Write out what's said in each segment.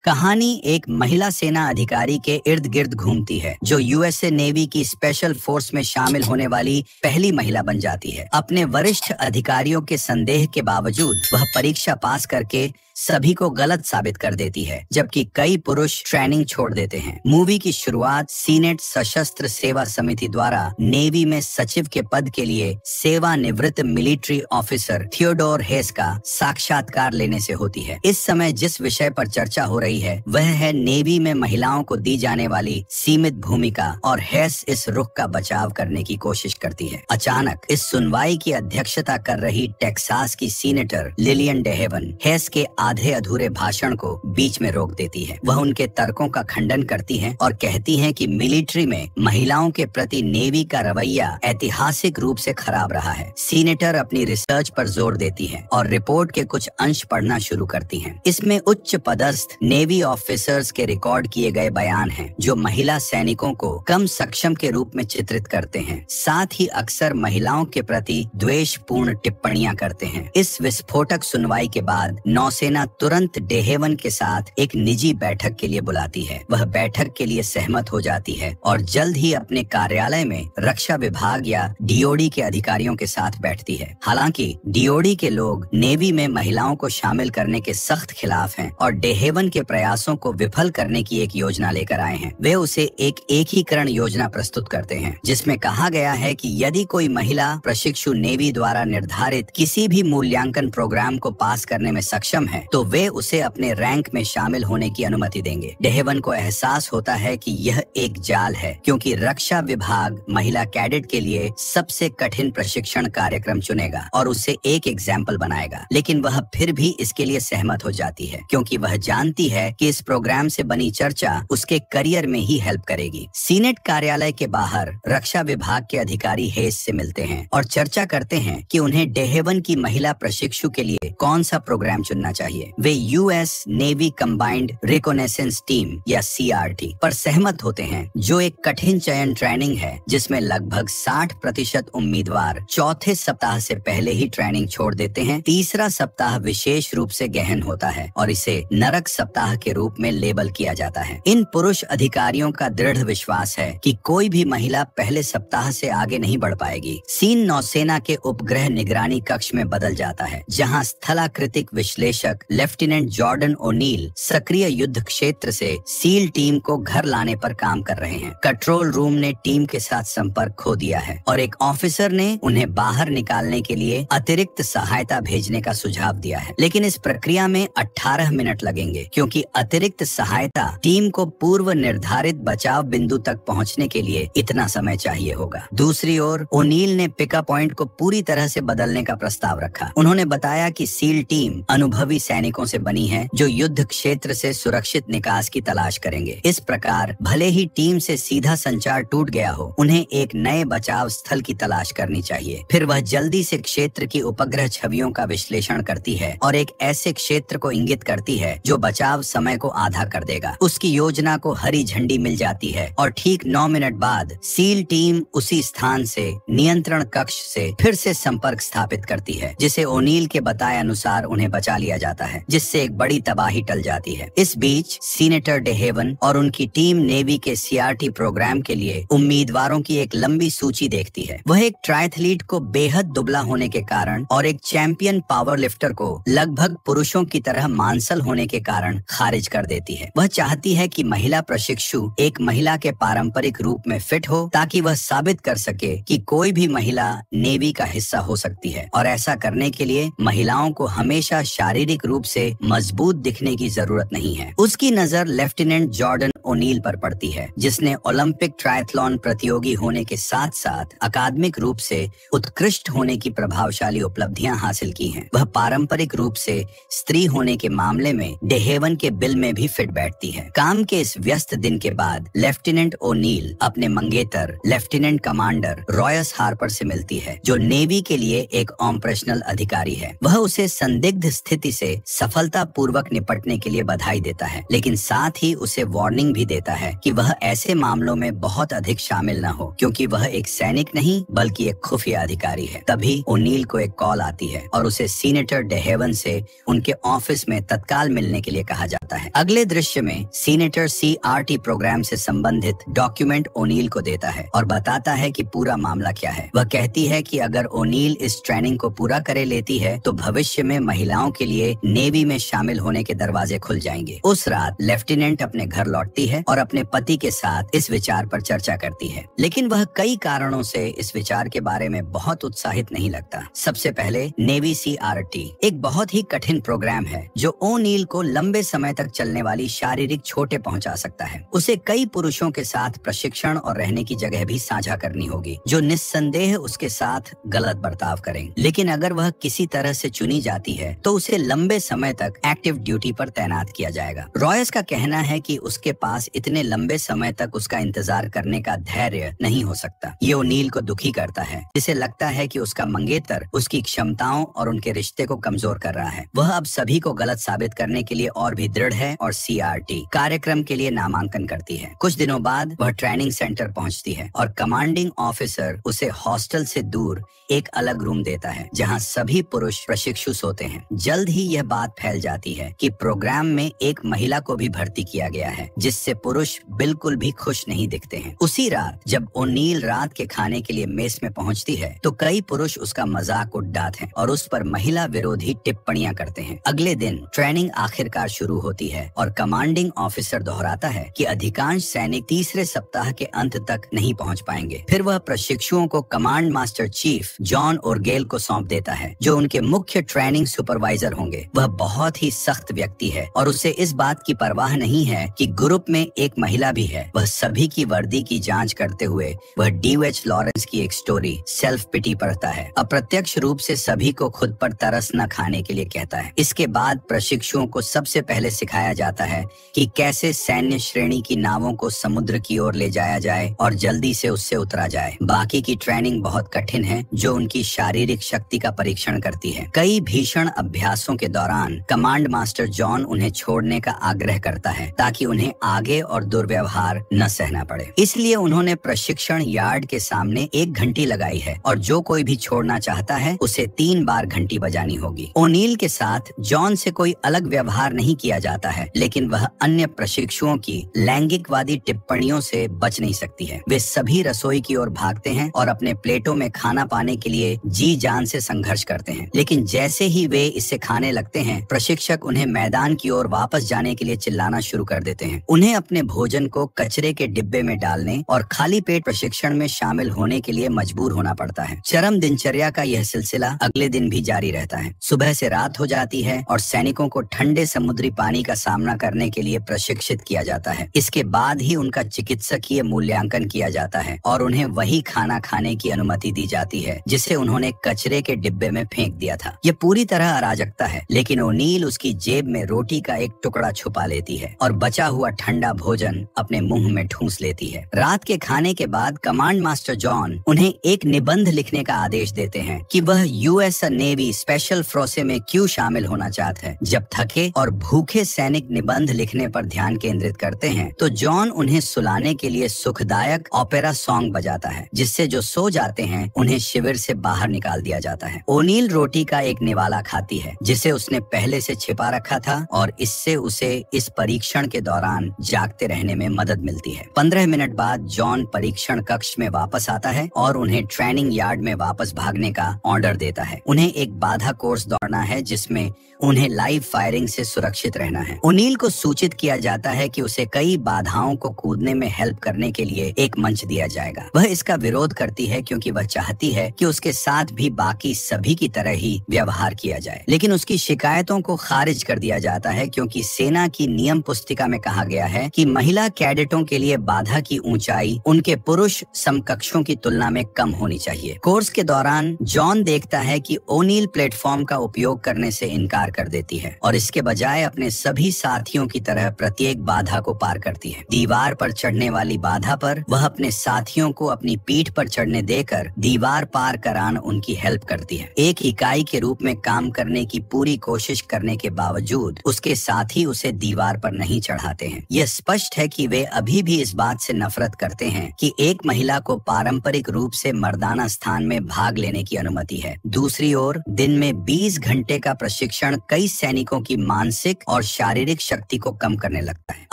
कहानी एक महिला सेना अधिकारी के इर्द गिर्द घूमती है जो यूएसए नेवी की स्पेशल फोर्स में शामिल होने वाली पहली महिला बन जाती है। अपने वरिष्ठ अधिकारियों के संदेह के बावजूद वह परीक्षा पास करके सभी को गलत साबित कर देती है, जबकि कई पुरुष ट्रेनिंग छोड़ देते हैं। मूवी की शुरुआत सीनेट सशस्त्र सेवा समिति द्वारा नेवी में सचिव के पद के लिए सेवानिवृत्त मिलिट्री ऑफिसर थियोडोर हेस का साक्षात्कार लेने से होती है। इस समय जिस विषय पर चर्चा हो रही है वह है नेवी में महिलाओं को दी जाने वाली सीमित भूमिका, और हेस इस रुख का बचाव करने की कोशिश करती है। अचानक इस सुनवाई की अध्यक्षता कर रही टेक्सास की सीनेटर लिलियन डेहेवन हेस के आधे अधूरे भाषण को बीच में रोक देती है। वह उनके तर्कों का खंडन करती है और कहती है कि मिलिट्री में महिलाओं के प्रति नेवी का रवैया ऐतिहासिक रूप से खराब रहा है। सीनेटर अपनी रिसर्च पर जोर देती है और रिपोर्ट के कुछ अंश पढ़ना शुरू करती है। इसमें उच्च पदस्थ नेवी ऑफिसर्स के रिकॉर्ड किए गए बयान हैं जो महिला सैनिकों को कम सक्षम के रूप में चित्रित करते हैं। साथ ही अक्सर महिलाओं के प्रति द्वेषपूर्ण टिप्पणियां करते हैं। इस विस्फोटक सुनवाई के बाद नौसेना तुरंत डेहेवन के साथ एक निजी बैठक के लिए बुलाती है। वह बैठक के लिए सहमत हो जाती है और जल्द ही अपने कार्यालय में रक्षा विभाग या डीओडी के अधिकारियों के साथ बैठती है। हालांकि डीओडी के लोग नेवी में महिलाओं को शामिल करने के सख्त खिलाफ हैं और डेहेवन के प्रयासों को विफल करने की एक योजना लेकर आए हैं। वे उसे एक एकीकरण योजना प्रस्तुत करते हैं जिसमें कहा गया है कि यदि कोई महिला प्रशिक्षु नेवी द्वारा निर्धारित किसी भी मूल्यांकन प्रोग्राम को पास करने में सक्षम है तो वे उसे अपने रैंक में शामिल होने की अनुमति देंगे। डेहेवन को एहसास होता है कि यह एक जाल है, क्योंकि रक्षा विभाग महिला कैडेट के लिए सबसे कठिन प्रशिक्षण कार्यक्रम चुनेगा और उसे एक एग्जाम्पल बनाएगा। लेकिन वह फिर भी इसके लिए सहमत हो जाती है, क्योंकि वह जानती है कि इस प्रोग्राम से बनी चर्चा उसके करियर में ही हेल्प करेगी। सीनेट कार्यालय के बाहर रक्षा विभाग के अधिकारी हेस से मिलते हैं और चर्चा करते हैं कि उन्हें डेहेवन की महिला प्रशिक्षु के लिए कौन सा प्रोग्राम चुनना चाहिए। वे US Navy combined reconnaissance team या सीआरटी पर सहमत होते हैं, जो एक कठिन चयन ट्रेनिंग है जिसमें लगभग 60% उम्मीदवार चौथे सप्ताह से पहले ही ट्रेनिंग छोड़ देते हैं। तीसरा सप्ताह विशेष रूप से गहन होता है और इसे नरक सप्ताह के रूप में लेबल किया जाता है। इन पुरुष अधिकारियों का दृढ़ विश्वास है कि कोई भी महिला पहले सप्ताह से आगे नहीं बढ़ पाएगी। सीन नौसेना के उपग्रह निगरानी कक्ष में बदल जाता है, जहां स्थलाकृतिक विश्लेषक लेफ्टिनेंट जॉर्डन ओनील सक्रिय युद्ध क्षेत्र से सील टीम को घर लाने पर काम कर रहे हैं। कंट्रोल रूम ने टीम के साथ संपर्क खो दिया है और एक ऑफिसर ने उन्हें बाहर निकालने के लिए अतिरिक्त सहायता भेजने का सुझाव दिया है। लेकिन इस प्रक्रिया में 18 मिनट लगेंगे, क्योंकि अतिरिक्त सहायता टीम को पूर्व निर्धारित बचाव बिंदु तक पहुंचने के लिए इतना समय चाहिए होगा। दूसरी ओर ओनील ने पिकअप पॉइंट को पूरी तरह से बदलने का प्रस्ताव रखा। उन्होंने बताया कि सील टीम अनुभवी सैनिकों से बनी है जो युद्ध क्षेत्र से सुरक्षित निकास की तलाश करेंगे। इस प्रकार भले ही टीम से सीधा संचार टूट गया हो, उन्हें एक नए बचाव स्थल की तलाश करनी चाहिए। फिर वह जल्दी से क्षेत्र की उपग्रह छवियों का विश्लेषण करती है और एक ऐसे क्षेत्र को इंगित करती है जो बचाव समय को आधा कर देगा। उसकी योजना को हरी झंडी मिल जाती है और ठीक 9 मिनट बाद सील टीम उसी स्थान से नियंत्रण कक्ष से फिर से संपर्क स्थापित करती है, जिसे ओनील के बताए अनुसार उन्हें बचा लिया जाता है, जिससे एक बड़ी तबाही टल जाती है। इस बीच सीनेटर डेहेवन और उनकी टीम नेवी के सीआरटी प्रोग्राम के लिए उम्मीदवारों की एक लंबी सूची देखती है। वह एक ट्रायथलीट को बेहद दुबला होने के कारण और एक चैंपियन पावर लिफ्टर को लगभग पुरुषों की तरह मांसल होने के कारण खारिज कर देती है। वह चाहती है कि महिला प्रशिक्षु एक महिला के पारंपरिक रूप में फिट हो, ताकि वह साबित कर सके कि कोई भी महिला नेवी का हिस्सा हो सकती है, और ऐसा करने के लिए महिलाओं को हमेशा शारीरिक रूप से मजबूत दिखने की जरूरत नहीं है। उसकी नजर लेफ्टिनेंट जॉर्डन ओनील पर पड़ती है, जिसने ओलंपिक ट्रायथलॉन प्रतियोगी होने के साथ साथ अकादमिक रूप से उत्कृष्ट होने की प्रभावशाली उपलब्धियां हासिल की हैं। वह पारंपरिक रूप से स्त्री होने के मामले में डेहेवन के बिल में भी फिट बैठती है। काम के इस व्यस्त दिन के बाद लेफ्टिनेंट ओनील अपने मंगेतर लेफ्टिनेंट कमांडर रॉयस हार्पर से मिलती है, जो नेवी के लिए एक ऑपरेशनल अधिकारी है। वह उसे संदिग्ध स्थिति से सफलतापूर्वक निपटने के लिए बधाई देता है, लेकिन साथ ही उसे वार्निंग भी देता है कि वह ऐसे मामलों में बहुत अधिक शामिल न हो, क्योंकि वह एक सैनिक नहीं बल्कि एक खुफिया अधिकारी है। तभी ओनील को एक कॉल आती है और उसे सीनेटर डेहेवन से उनके ऑफिस में तत्काल मिलने के लिए कहा जाता है। अगले दृश्य में सीनेटर CRT प्रोग्राम से संबंधित डॉक्यूमेंट ओनील को देता है और बताता है कि पूरा मामला क्या है। वह कहती है कि अगर ओनील इस ट्रेनिंग को पूरा करे लेती है तो भविष्य में महिलाओं के लिए नेवी में शामिल होने के दरवाजे खुल जाएंगे। उस रात लेफ्टिनेंट अपने घर लौटती है और अपने पति के साथ इस विचार पर चर्चा करती है, लेकिन वह कई कारणों से इस विचार के बारे में बहुत उत्साहित नहीं लगता। सबसे पहले नेवी CRT एक बहुत ही कठिन प्रोग्राम है जो ओनील को लंबे समय तक चलने वाली शारीरिक चोटें पहुंचा सकता है। उसे कई पुरुषों के साथ प्रशिक्षण और रहने की जगह भी साझा करनी होगी जो निस्संदेह उसके साथ गलत बर्ताव करें। लेकिन अगर वह किसी तरह से चुनी जाती है तो उसे लंबे समय तक एक्टिव ड्यूटी पर तैनात किया जाएगा। रॉयस का कहना है कि उसके पास इतने लंबे समय तक उसका इंतजार करने का धैर्य नहीं हो सकता। ये ओनील को दुखी करता है, जिसे लगता है कि उसका मंगेतर उसकी क्षमताओं और उनके रिश्ते को कमजोर कर रहा है। वह अब सभी को गलत साबित करने के लिए और भी दृढ़ है और CRT कार्यक्रम के लिए नामांकन करती है। कुछ दिनों बाद वह ट्रेनिंग सेंटर पहुंचती है और कमांडिंग ऑफिसर उसे हॉस्टल से दूर एक अलग रूम देता है जहां सभी पुरुष प्रशिक्षु सोते हैं। जल्द ही यह बात फैल जाती है कि प्रोग्राम में एक महिला को भी भर्ती किया गया है, जिससे पुरुष बिल्कुल भी खुश नहीं दिखते हैं। उसी रात जब ओनील रात के खाने के लिए मेस में पहुंचती है तो कई पुरुष उसका मजाक उड़ाते हैं और उस पर महिला विरोधी टिप्पणियां करते हैं। अगले दिन ट्रेनिंग आखिरकार शुरू होती है और कमांडिंग ऑफिसर दोहराता है कि अधिकांश सैनिक तीसरे सप्ताह के अंत तक नहीं पहुंच पाएंगे। फिर वह प्रशिक्षुओं को कमांड मास्टर चीफ जॉन ओरगेल को सौंप देता है जो उनके मुख्य ट्रेनिंग सुपरवाइजर होंगे। वह बहुत ही सख्त व्यक्ति है और उसे इस बात की परवाह नहीं है कि ग्रुप में एक महिला भी है। वह सभी की वर्दी की जांच करते हुए वह DH लॉरेंस की एक स्टोरी सेल्फ पिटी पढ़ता है। अप्रत्यक्ष रूप से सभी को खुद पर तरस न खाने के लिए कहता है। इसके बाद प्रशिक्षुओं को सबसे पहले सिखाया जाता है कि कैसे सैन्य श्रेणी की नावों को समुद्र की ओर ले जाया जाए और जल्दी से उससे उतरा जाए। बाकी की ट्रेनिंग बहुत कठिन है जो उनकी शारीरिक शक्ति का परीक्षण करती है। कई भीषण अभ्यासों के दौरान कमांड मास्टर जॉन उन्हें छोड़ने का आग्रह करता है ताकि उन्हें आगे और दुर्व्यवहार न सहना पड़े। इसलिए उन्होंने प्रशिक्षण यार्ड के सामने एक घंटी लगाई है और जो कोई भी छोड़ना चाहता है उसे 3 बार घंटी बजानी होगी। ओनील के साथ जॉन से कोई अलग व्यवहार नहीं किया जाता है, लेकिन वह अन्य प्रशिक्षुओं की लैंगिकवादी टिप्पणियों से बच नहीं सकती है। वे सभी रसोई की ओर भागते हैं और अपने प्लेटों में खाना पाने के लिए जी जान से संघर्ष करते हैं, लेकिन जैसे ही वे इसे खाने लगते हैं प्रशिक्षक उन्हें मैदान की ओर वापस जाने के लिए चिल्लाना शुरू कर देते हैं। उन्हें अपने भोजन को कचरे के डिब्बे में डालने और खाली पेट प्रशिक्षण में शामिल होने के लिए मजबूर होना पड़ता है। चरम दिनचर्या का यह सिलसिला अगले दिन भी जारी रहता है। सुबह से रात हो जाती है और सैनिकों को ठंडे समुद्री पानी का सामना करने के लिए प्रशिक्षित किया जाता है। इसके बाद ही उनका चिकित्सकीय मूल्यांकन किया जाता है और उन्हें वही खाना खाने की अनुमति दी जाती है जिसे उन्होंने कचरे के डिब्बे में फेंक दिया था। यह पूरी तरह अराजकता है, लेकिन ओनील उसकी जेब में रोटी का एक टुकड़ा छुपा लेती है और बचा हुआ ठंडा भोजन अपने मुंह में ठूंस लेती है। रात के खाने के बाद कमांड मास्टर जॉन उन्हें एक निबंध लिखने का आदेश देते हैं कि वह US नेवी स्पेशल फोर्स में क्यों शामिल होना चाहते हैं। जब थके और भूखे सैनिक निबंध लिखने पर ध्यान केंद्रित करते हैं तो जॉन उन्हें सुलाने के लिए सुखदायक ओपेरा सॉन्ग बजाता है, जिससे जो सो जाते हैं उन्हें शिविर से बाहर निकाल दिया जाता है। ओनील रोटी का एक निवाला खाती है जिसे उसने पहले से छिपा रखा था और इससे उसे इस परीक्षण के दौरान जागते रहने में मदद मिलती है। 15 मिनट बाद जॉन परीक्षण कक्ष में वापस आता है और उन्हें ट्रेनिंग यार्ड में वापस भागने का ऑर्डर देता है। उन्हें एक बाधा कोर्स दौड़ना है जिसमें उन्हें लाइव फायरिंग से सुरक्षित रहना है। ओनील को सूचित किया जाता है कि उसे कई बाधाओं को कूदने में हेल्प करने के लिए एक मंच दिया जाएगा। वह इसका विरोध करती है क्योंकि वह चाहती है कि उसके साथ भी बाकी सभी की तरह ही व्यवहार किया जाए, लेकिन उसकी शिकायतों को खारिज कर दिया जाता है क्योंकि सेना की नियम पुस्तिका में कहा गया है कि महिला कैडेटों के लिए बाधा की ऊंचाई उनके पुरुष समकक्षों की तुलना में कम होनी चाहिए। कोर्स के दौरान जॉन देखता है कि ओनील प्लेटफॉर्म का उपयोग करने से इनकार कर देती है और इसके बजाय अपने सभी साथियों की तरह प्रत्येक बाधा को पार करती है। दीवार पर चढ़ने वाली बाधा पर वह अपने साथियों को अपनी पीठ पर चढ़ने देकर दीवार पार करान उनकी हेल्प करती है। एक इकाई के रूप में काम करने की पूरी कोशिश करने के बावजूद उसके साथी उसे दीवार पर नहीं चढ़ाते हैं। यह यह स्पष्ट है कि वे अभी भी इस बात से नफरत करते हैं कि एक महिला को पारंपरिक रूप से मर्दाना स्थान में भाग लेने की अनुमति है। दूसरी ओर दिन में 20 घंटे का प्रशिक्षण कई सैनिकों की मानसिक और शारीरिक शक्ति को कम करने लगता है।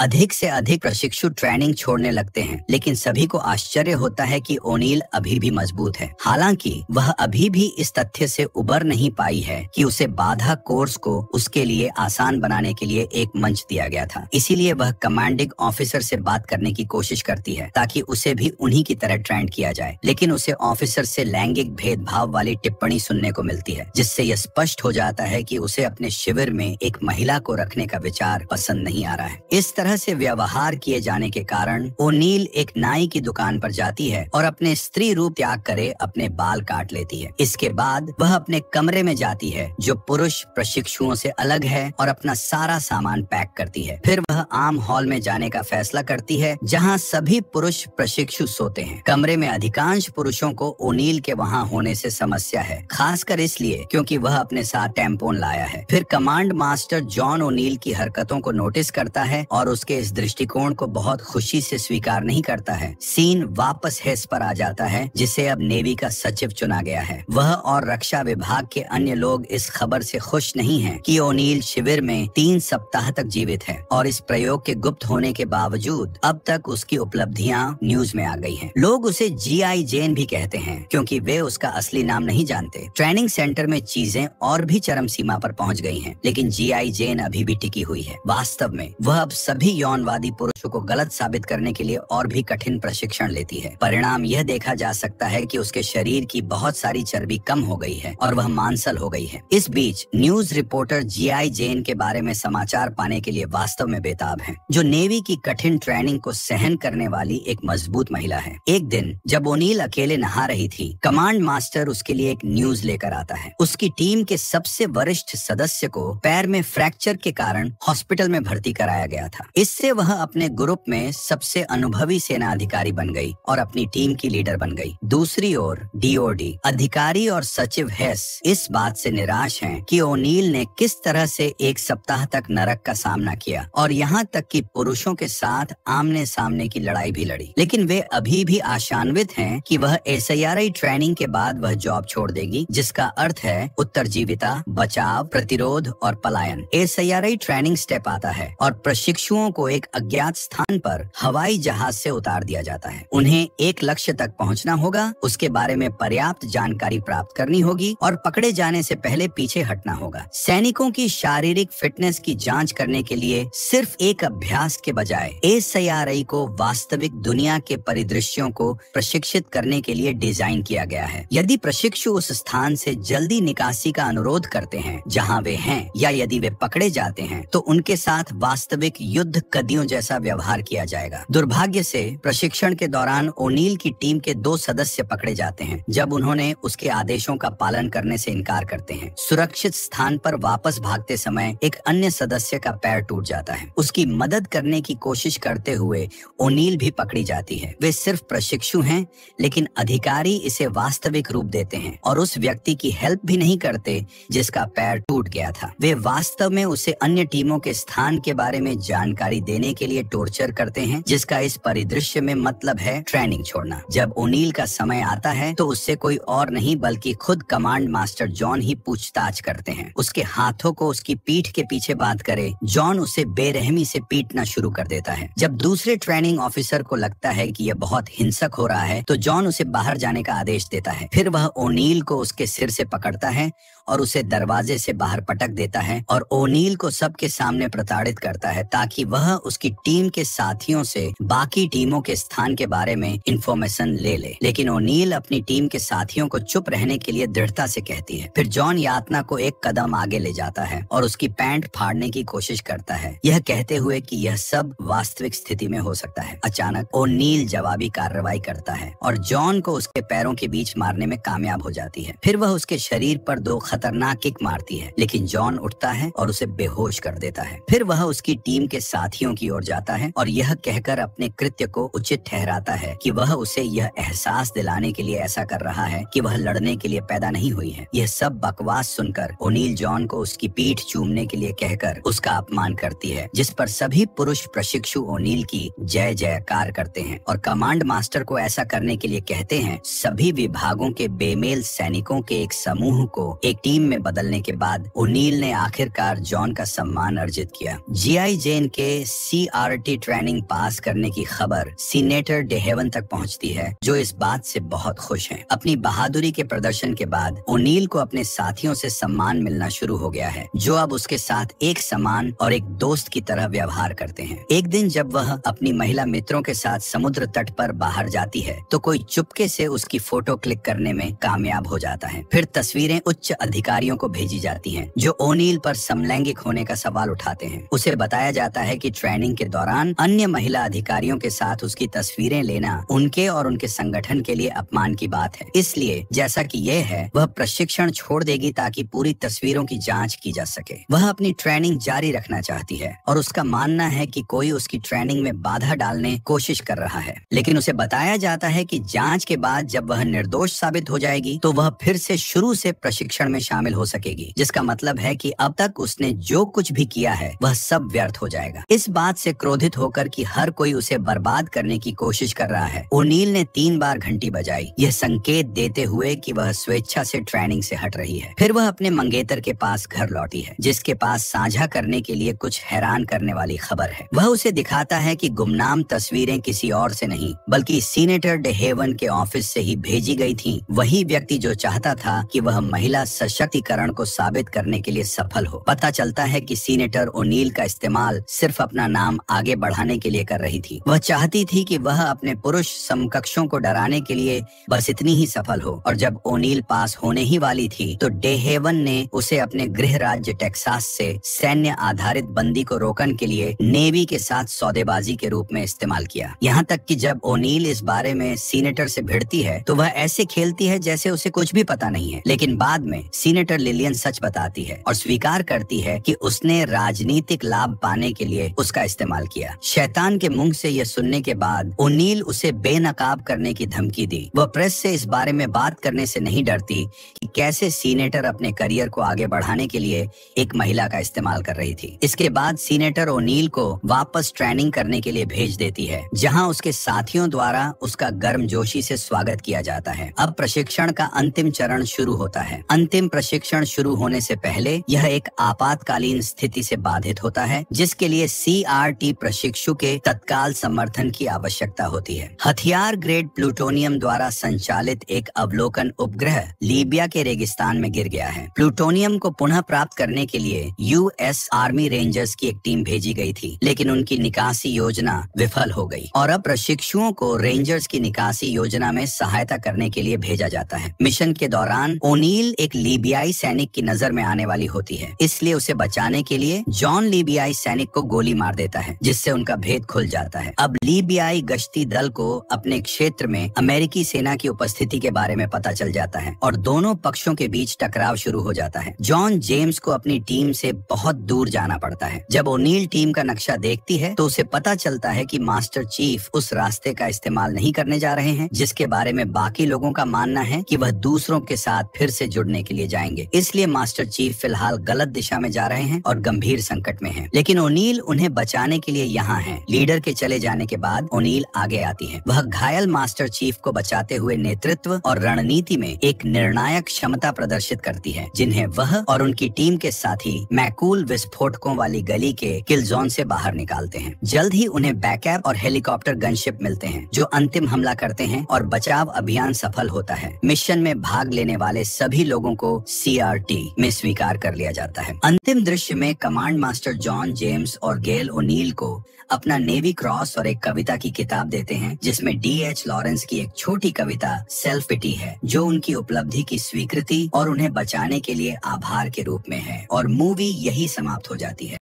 अधिक से अधिक प्रशिक्षु ट्रेनिंग छोड़ने लगते हैं, लेकिन सभी को आश्चर्य होता है कि ओनील अभी भी मजबूत है। हालांकि वह अभी भी इस तथ्य से उबर नहीं पाई है कि उसे बाधा कोर्स को उसके लिए आसान बनाने के लिए एक मंच दिया गया था। इसीलिए वह कमांडिंग ऑफिसर से बात करने की कोशिश करती है ताकि उसे भी उन्हीं की तरह ट्रेंड किया जाए, लेकिन उसे ऑफिसर से लैंगिक भेदभाव वाली टिप्पणी सुनने को मिलती है, जिससे यह स्पष्ट हो जाता है कि उसे अपने शिविर में एक महिला को रखने का विचार पसंद नहीं आ रहा है। इस तरह से व्यवहार किए जाने के कारण ओनील एक नाई की दुकान पर जाती है और अपने स्त्री रूप त्याग करे अपने बाल काट लेती है। इसके बाद वह अपने कमरे में जाती है जो पुरुष प्रशिक्षुओं से अलग है और अपना सारा सामान पैक करती है। फिर वह आम हॉल में जाने का फैसला करती है जहां सभी पुरुष प्रशिक्षु सोते हैं। कमरे में अधिकांश पुरुषों को ओनील के वहां होने से समस्या है, खासकर इसलिए क्योंकि वह अपने साथ टैम्पोन लाया है। फिर कमांड मास्टर जॉन ओनील की हरकतों को नोटिस करता है और उसके इस दृष्टिकोण को बहुत खुशी से स्वीकार नहीं करता है। सीन वापस हेस पर आ जाता है, जिसे अब नेवी का सचिव चुना गया है। वह और रक्षा विभाग के अन्य लोग इस खबर से खुश नहीं हैं कि ओनील शिविर में 3 सप्ताह तक जीवित है और इस प्रयोग के गुप्त होने के बावजूद अब तक उसकी उपलब्धियां न्यूज में आ गई हैं। लोग उसे GI जेन भी कहते हैं क्योंकि वे उसका असली नाम नहीं जानते। ट्रेनिंग सेंटर में चीजें और भी चरम सीमा पर पहुंच गई हैं, लेकिन GI जेन अभी भी टिकी हुई है। वास्तव में वह अब सभी यौनवादी पुरुषों को गलत साबित करने के लिए और भी कठिन प्रशिक्षण लेती है। परिणाम यह देखा जा सकता है कि उसके शरीर की बहुत सारी चर्बी कम हो गई है और वह मांसल हो गई है। इस बीच न्यूज रिपोर्टर GI जेन के बारे में समाचार पाने के लिए वास्तव में बेताब हैं, जो नेवी की कठिन ट्रेनिंग को सहन करने वाली एक मजबूत महिला है। एक दिन जब ओनील अकेले नहा रही थी, कमांड मास्टर उसके लिए एक न्यूज लेकर आता है। उसकी टीम के सबसे वरिष्ठ सदस्य को पैर में फ्रैक्चर के कारण हॉस्पिटल में भर्ती कराया गया था। इससे वह अपने ग्रुप में सबसे अनुभवी सेना अधिकारी बन गई और अपनी टीम की लीडर बन गई। दूसरी ओर DOD अधिकारी और सचिव हेस इस बात से निराश हैं कि ओनील ने किस तरह से एक सप्ताह तक नरक का सामना किया और यहाँ तक कि पुरुषों के साथ आमने सामने की लड़ाई भी लड़ी। लेकिन वे अभी भी आशान्वित हैं कि वह SIRI ट्रेनिंग के बाद वह जॉब छोड़ देगी, जिसका अर्थ है उत्तरजीविता, बचाव, प्रतिरोध और पलायन। SIRI ट्रेनिंग स्टेप आता है और प्रशिक्षुओं को एक अज्ञात स्थान पर हवाई जहाज से उतार दिया जाता है। उन्हें एक लक्ष्य तक पहुंचना होगा, उसके बारे में पर्याप्त जानकारी प्राप्त करनी होगी और पकड़े जाने से पहले पीछे हटना होगा। सैनिकों की शारीरिक फिटनेस की जांच करने के लिए सिर्फ एक अभ्यास के बजाय SIRI को वास्तविक दुनिया के परिदृश्यों को प्रशिक्षित करने के लिए डिजाइन किया गया है। यदि प्रशिक्षु उस स्थान से जल्दी निकासी का अनुरोध करते हैं जहां वे हैं, या यदि वे पकड़े जाते हैं, तो उनके साथ वास्तविक युद्ध कदियों जैसा व्यवहार किया जाएगा। दुर्भाग्य से प्रशिक्षण के दौरान ओनील की टीम के 2 सदस्य पकड़े जाते हैं जब उन्होंने उसके आदेशों का पालन करने से इनकार करते हैं। सुरक्षित स्थान पर वापस भागते समय एक अन्य सदस्य का पैर टूट जाता है। उसकी मदद करने की कोशिश करते हुए ओनील भी पकड़ी जाती है। वे सिर्फ प्रशिक्षु हैं, लेकिन अधिकारी इसे वास्तविक रूप देते हैं और उस व्यक्ति की हेल्प भी नहीं करते जिसका पैर टूट गया था। वे वास्तव में उसे अन्य टीमों के स्थान के बारे में जानकारी देने के लिए टॉर्चर करते हैं, जिसका इस परिदृश्य में मतलब है ट्रेनिंग छोड़ना। जब ओनील का समय आता है तो उससे कोई और नहीं बल्कि खुद कमांड मास्टर जॉन ही पूछताछ करते हैं। उसके हाथों को उसकी पीठ के पीछे बांध करे जॉन उसे बेरहमी से पीटना शुरू कर देता है। जब दूसरे ट्रेनिंग ऑफिसर को लगता है कि यह बहुत हिंसक हो रहा है तो जॉन उसे बाहर जाने का आदेश देता है। फिर वह ओनील को उसके सिर से पकड़ता है और उसे दरवाजे से बाहर पटक देता है और ओनील को सबके सामने प्रताड़ित करता है ताकि वह उसकी टीम के साथियों से बाकी टीमों के स्थान के बारे में इंफॉर्मेशन ले ले। लेकिन ओनील अपनी टीम के साथियों को चुप रहने के लिए दृढ़ता से कहती है। फिर जॉन यातना को एक कदम आगे ले जाता है और उसकी पैंट फाड़ने की कोशिश करता है, यह कहते हुए कि यह सब वास्तविक स्थिति में हो सकता है। अचानक ओनील जवाबी कार्रवाई करता है और जॉन को उसके पैरों के बीच मारने में कामयाब हो जाती है। फिर वह उसके शरीर पर 2 खतरनाक किक मारती है, लेकिन जॉन उठता है और उसे बेहोश कर देता है। फिर वह उसकी टीम के साथियों की ओर जाता है और यह कहकर अपने कृत्य को उचित ठहराता है कि वह उसे यह एहसास दिलाने के लिए ऐसा कर रहा है कि वह लड़ने के लिए पैदा नहीं हुई है। यह सब बकवास सुनकर ओनील जॉन को उसकी पीठ चूमने के लिए कहकर उसका अपमान करती है, जिस पर सभी पुरुष प्रशिक्षु ओनील की जय जयकार करते हैं और कमांड मास्टर को ऐसा करने के लिए कहते हैं। सभी विभागों के बेमेल सैनिकों के एक समूह को एक टीम में बदलने के बाद ओनील ने आखिरकार जॉन का सम्मान अर्जित किया। जीआई जेन के CRT ट्रेनिंग पास करने की खबर सीनेटर डेहेवन तक पहुंचती है, जो इस बात से बहुत खुश हैं। अपनी बहादुरी के प्रदर्शन के बाद ओनील को अपने साथियों से सम्मान मिलना शुरू हो गया है, जो अब उसके साथ एक समान और एक दोस्त की तरह व्यवहार करते हैं। एक दिन जब वह अपनी महिला मित्रों के साथ समुद्र तट पर बाहर जाती है तो कोई चुपके से उसकी फोटो क्लिक करने में कामयाब हो जाता है। फिर तस्वीरें उच्च अधिकारियों को भेजी जाती हैं, जो ओनील पर समलैंगिक होने का सवाल उठाते हैं। उसे बताया जाता है कि ट्रेनिंग के दौरान अन्य महिला अधिकारियों के साथ उसकी तस्वीरें लेना उनके और उनके संगठन के लिए अपमान की बात है। इसलिए जैसा कि यह है, वह प्रशिक्षण छोड़ देगी ताकि पूरी तस्वीरों की जांच की जा सके। वह अपनी ट्रेनिंग जारी रखना चाहती है और उसका मानना है कि कोई उसकी ट्रेनिंग में बाधा डालने कोशिश कर रहा है, लेकिन उसे बताया जाता है कि जांच के बाद जब वह निर्दोष साबित हो जाएगी तो वह फिर से शुरू से प्रशिक्षण में शामिल हो सकेगी, जिसका मतलब है कि अब तक उसने जो कुछ भी किया है वह सब व्यर्थ हो जाएगा। इस बात से क्रोधित होकर कि हर कोई उसे बर्बाद करने की कोशिश कर रहा है, ओनील ने 3 बार घंटी बजाई, यह संकेत देते हुए कि वह स्वेच्छा से ट्रेनिंग से हट रही है। फिर वह अपने मंगेतर के पास घर लौटी है, जिसके पास साझा करने के लिए कुछ हैरान करने वाली खबर है। वह उसे दिखाता है कि गुमनाम तस्वीरें किसी और से नहीं बल्कि सीनेटर डेहेवन के ऑफिस से ही भेजी गई थीं। वही व्यक्ति जो चाहता था कि वह महिला सशक्तिकरण को साबित करने के लिए सफल हो। पता चलता है कि सीनेटर ओनील का इस्तेमाल सिर्फ अपना नाम आगे बढ़ाने के लिए कर रही थी। वह चाहती थी कि वह अपने पुरुष समकक्षों को डराने के लिए बस इतनी ही सफल हो, और जब ओनील पास होने ही वाली थी तो डेहेवन ने उसे अपने गृह राज्य टेक्सास से सैन्य आधारित बंदी को रोकने के लिए नेवी के साथ सौदेबाजी के रूप में इस्तेमाल किया। यहाँ तक कि जब ओनील इस बारे में सीनेटर से भिड़ती है तो वह ऐसे खेलती है जैसे उसे कुछ भी पता नहीं है, लेकिन बाद में सीनेटर लिलियन सच बताती है और स्वीकार करती है कि उसने राजनीतिक लाभ पाने के लिए उसका इस्तेमाल किया। शैतान के मुंह से यह सुनने के बाद ओनील उसे बेनकाब करने की धमकी दी। वह प्रेस से इस बारे में बात करने से नहीं डरती कि कैसे सीनेटर अपने करियर को आगे बढ़ाने के लिए एक महिला का इस्तेमाल कर रही थी। इसके बाद सीनेटर ओनील को वापस ट्रेनिंग करने के लिए भेज देती है, जहां उसके साथियों द्वारा उसका गर्मजोशी से स्वागत किया जाता है। अब प्रशिक्षण का अंतिम चरण शुरू होता है। अंतिम प्रशिक्षण शुरू होने से पहले यह एक आपातकालीन स्थिति से बाधित होता है, जिसके लिए CRT प्रशिक्षु के तत्काल समर्थन की आवश्यकता होती है। हथियार ग्रेड प्लूटोनियम द्वारा संचालित एक अवलोकन उपग्रह लीबिया के रेगिस्तान में गिर गया है। प्लूटोनियम को पुनः प्राप्त करने के लिए US आर्मी रेंजर्स की एक टीम भेजी गई थी, लेकिन उनकी निकासी योजना विफल हो गई और अब प्रशिक्षुओं को रेंजर्स की निकासी योजना में सहायता करने के लिए भेजा जाता है। मिशन के दौरान ओनील एक लीबियाई सैनिक की नजर में आने वाली होती है, इसलिए उसे बचाने के लिए जॉन लीबियाई सैनिक को गोली मार देता है, जिससे उनका भेद खुल जाता है। अब लीबियाई गश्ती दल को अपने क्षेत्र में अमेरिकी सेना की उपस्थिति के बारे में पता चल जाता है और दोनों पक्षों के बीच टकराव शुरू हो जाता है। जॉन जेम्स को अपनी टीम से बहुत दूर जाना पड़ता है। जब ओनील टीम का नक्शा देखती है तो उसे पता चलता है कि मास्टर चीफ उस रास्ते का इस्तेमाल नहीं करने जा रहे हैं जिसके बारे में बाकी लोगों का मानना है कि वह दूसरों के साथ फिर से जुड़ने के लिए जाएंगे। इसलिए मास्टर चीफ फिलहाल गलत दिशा में जा रहे हैं और गंभीर संकट में हैं। लेकिन ओनील उन्हें बचाने के लिए यहाँ है। लीडर के चले जाने के बाद ओनील आगे आती है। वह घायल मास्टर चीफ को बचाते हुए नेतृत्व और रणनीति में एक निर्णायक क्षमता प्रदर्शित करती है, जिन्हें वह और उनकी टीम के साथी मैकूल विस्फोटकों वाली गली के किल जोन से बाहर निकालते हैं। जल्द ही उन्हें बैकअप और हेलीकॉप्टर गनशिप मिलते हैं, जो अंतिम हमला करते हैं और बचाव अभियान सफल होता है। मिशन में भाग लेने वाले सभी लोगों को CRT में स्वीकार कर लिया जाता है। अंतिम दृश्य में कमांड मास्टर जॉन जेम्स और गेल ओनील को अपना नेवी क्रॉस और एक कविता की किताब देते हैं, जिसमें D.H. लॉरेंस की एक छोटी कविता सेल्फ पिटी है, जो उनकी उपलब्धि की स्वीकृति और उन्हें बचाने के लिए आभार के रूप में है, और मूवी यही समाप्त हो जाती है।